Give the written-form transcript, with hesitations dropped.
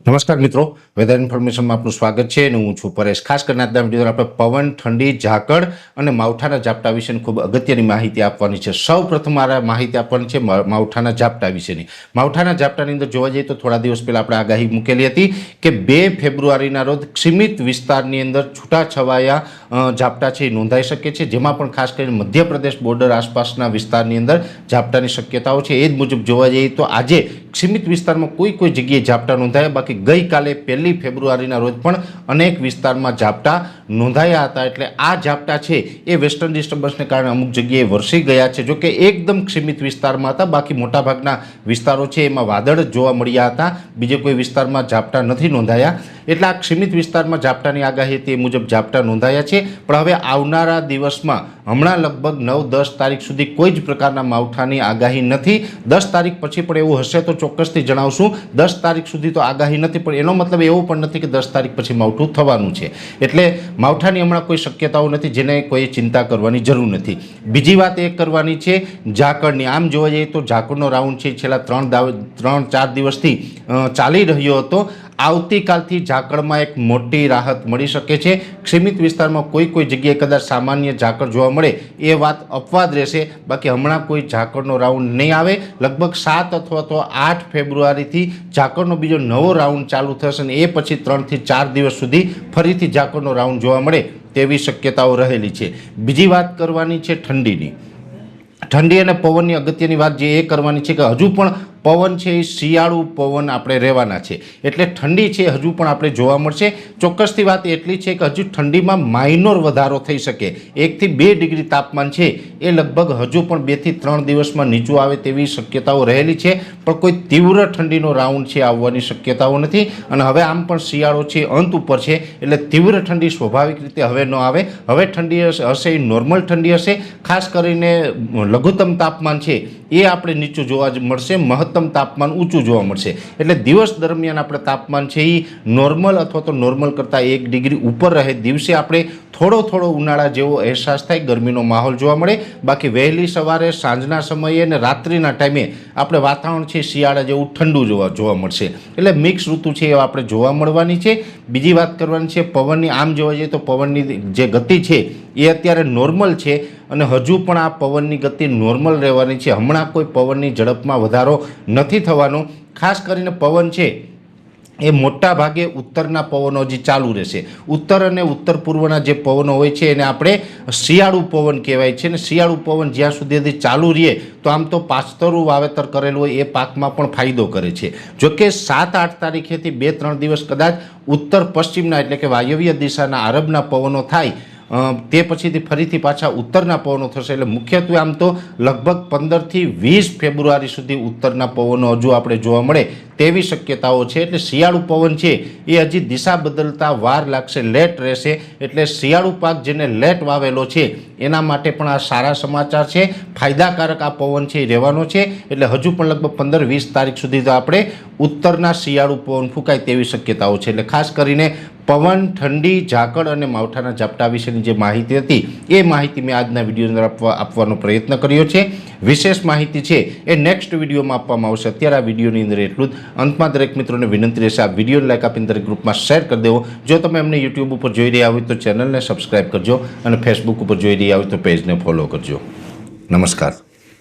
નમસ્કાર મિત્રો, વેધર ઇન્ફોર્મેશનમાં આપનું સ્વાગત છે અને હું છું પરેશ। ખાસ કરીને આજના વિડીયો આપણે પવન, ઠંડી, ઝાકળ અને માવઠાના ઝાપટા વિશેની ખૂબ અગત્યની માહિતી આપવાની છે। સૌ પ્રથમ મારે માહિતી આપવાની છે માવઠાના ઝાપટા વિશેની। માવઠાના ઝાપટાની અંદર જોવા જઈએ તો થોડા દિવસ પહેલાં આપણે આગાહી મૂકેલી હતી કે 2 ફેબ્રુઆરીના રોજ સીમિત વિસ્તારની અંદર છૂટાછવાયા ઝાપટા છે એ નોંધાઈ શકે છે, જેમાં પણ ખાસ કરીને મધ્યપ્રદેશ બોર્ડર આસપાસના વિસ્તારની અંદર ઝાપટાની શક્યતાઓ છે। એ જ મુજબ જોવા જઈએ તો આજે સીમિત વિસ્તારમાં કોઈ જગ્યાએ ઝાપટા નોંધાયા, બાકી ગઈકાલે 1 ફેબ્રુઆરીના રોજ પણ અનેક વિસ્તારમાં ઝાપટા નોંધાયા હતા। એટલે આ ઝાપટા છે એ વેસ્ટર્ન ડિસ્ટર્બન્સને કારણે અમુક જગ્યાએ વરસી ગયા છે। જોકે એકદમ સીમિત વિસ્તારમાં હતા, બાકી મોટાભાગના વિસ્તારો છે એમાં વાદળ જ જોવા મળ્યા હતા, બીજે કોઈ વિસ્તારમાં ઝાપટા નથી નોંધાયા। એટલે આ સીમિત વિસ્તારમાં ઝાપટાની આગાહી તે મુજબ ઝાપટા નોંધાયા છે। પણ હવે આવનારા દિવસમાં હમણાં લગભગ 9-10 તારીખ સુધી કોઈ જ પ્રકારના માવઠાની આગાહી નથી। 10 તારીખ પછી પણ એવું હશે તો ચોક્કસથી જણાવશું। 10 તારીખ સુધી તો આગાહી નથી, પણ એનો મતલબ એવો પણ નથી કે 10 તારીખ પછી માવઠું થવાનું છે। એટલે માવઠાની હમણાં કોઈ શક્યતાઓ નથી, જેને કોઈ ચિંતા કરવાની જરૂર નથી। બીજી વાત એ કરવાની છે ઝાકળની। આમ જોવા જઈએ તો ઝાકળનો રાઉન્ડ છે છેલ્લા 3-4 દિવસથી ચાલી રહ્યો હતો। આવતીકાલથી ઝાકળમાં એક મોટી રાહત મળી શકે છે। સીમિત વિસ્તારમાં કોઈ જગ્યાએ કદાચ સામાન્ય ઝાકળ જોવા મળે એ વાત અપવાદ રહેશે, બાકી હમણાં કોઈ ઝાકળનો રાઉન્ડ નહીં આવે। લગભગ 7 અથવા તો 8 ફેબ્રુઆરીથી ઝાકળનો બીજો નવો રાઉન્ડ ચાલુ થશે અને એ પછી 3 થી 4 દિવસ સુધી ફરીથી ઝાકળનો રાઉન્ડ જોવા મળે તેવી શક્યતાઓ રહેલી છે। બીજી વાત કરવાની છે ઠંડીની। ઠંડી અને પવનની અગત્યની વાત જે એ કરવાની છે કે હજુ પણ પવન છે એ શિયાળુ પવન આપણે રહેવાના છે, એટલે ઠંડી છે હજુ પણ આપણે જોવા મળશે। ચોક્કસથી વાત એટલી છે કે હજુ ઠંડીમાં માઇનોર વધારો થઈ શકે, 1 થી 2 ડિગ્રી તાપમાન છે એ લગભગ હજુ પણ 2 થી 3 દિવસમાં નીચું આવે તેવી શક્યતાઓ રહેલી છે, પણ કોઈ તીવ્ર ઠંડીનો રાઉન્ડ છે આવવાની શક્યતાઓ નથી। અને હવે આમ પણ શિયાળો છે અંત ઉપર છે, એટલે તીવ્ર ઠંડી સ્વાભાવિક રીતે હવે ન આવે। હવે ઠંડી હશે એ નોર્મલ ઠંડી હશે। ખાસ કરીને લઘુત્તમ તાપમાન છે એ આપણે નીચું જોવા મળશે, મહત્તમ તાપમાન ઊંચું જોવા મળશે। એટલે દિવસ દરમિયાન આપણે તાપમાન છે એ નોર્મલ અથવા તો નોર્મલ કરતાં 1 ડિગ્રી ઉપર રહે। દિવસે આપણે થોડો ઉનાળા જેવો અહેસાસ થાય, ગરમીનો માહોલ જોવા મળે, બાકી વહેલી સવારે, સાંજના સમયે અને રાત્રિના ટાઈમે આપણે વાતાવરણ છે શિયાળા જેવું ઠંડુ જોવા મળશે। એટલે મિક્સ ઋતુ છે એ આપણે જોવા મળવાની છે। બીજી વાત કરવાની છે પવનની। આમ જોવા જઈએ તો પવનની જે ગતિ છે એ અત્યારે નોર્મલ છે અને હજુ પણ આ પવનની ગતિ નોર્મલ રહેવાની છે। હમણાં કોઈ પવનની ઝડપમાં વધારો નથી થવાનો। ખાસ કરીને પવન છે એ મોટા ભાગે ઉત્તરના પવનો હજી ચાલુ રહેશે। ઉત્તર અને ઉત્તર પૂર્વના જે પવનો હોય છે એને આપણે શિયાળુ પવન કહેવાય છે, અને શિયાળુ પવન જ્યાં સુધી ચાલુ રહે તો આમ તો પાછતરું વાવેતર કરેલું હોય એ પાકમાં પણ ફાયદો કરે છે। જોકે 7-8 તારીખેથી 2-3 દિવસ કદાચ ઉત્તર પશ્ચિમના એટલે કે વાયવ્ય દિશાના આરબના પવનો થાય, તે પછીથી ફરીથી પાછા ઉત્તરના પવનો થશે। એટલે મુખ્યત્વે આમ તો લગભગ 15 થી 20 ફેબ્રુઆરી સુધી ઉત્તરના પવનો હજુ આપણે જોવા મળે તેવી શક્યતાઓ છે। એટલે શિયાળુ પવન છે એ હજી દિશા બદલતા વાર લાગશે, લેટ રહેશે। એટલે શિયાળુ પાક જેને લેટ વાવેલો છે એના માટે પણ આ સારા સમાચાર છે, ફાયદાકારક આ પવન છે એ રહેવાનો છે। એટલે હજુ પણ લગભગ 15-20 તારીખ સુધી તો આપણે ઉત્તરના શિયાળુ પવન ફૂંકાય તેવી શક્યતાઓ છે। એટલે ખાસ કરીને પવન, ઠંડી, ઝાકળ અને માવઠાના ઝાપટા વિશેની જે માહિતી હતી એ માહિતી મેં આજના વિડીયો અંદર આપવાનો પ્રયત્ન કર્યો છે। વિશેષ માહિતી છે એ નેક્સ્ટ વિડીયોમાં આપવામાં આવશે। અત્યારે આ વિડીયોની અંદર એટલું જ। અંતમાં દરેક મિત્રોને વિનંતી રહેશે આ વિડીયોને લાઈક આપીને દરેક ગ્રુપમાં શેર કરી દેવો। જો તમે અમને યુટ્યુબ ઉપર જોઈ રહ્યા હોય તો ચેનલને સબસ્ક્રાઈબ કરજો અને ફેસબુક ઉપર જોઈ રહ્યા હોય તો પેજને ફોલો કરજો। નમસ્કાર।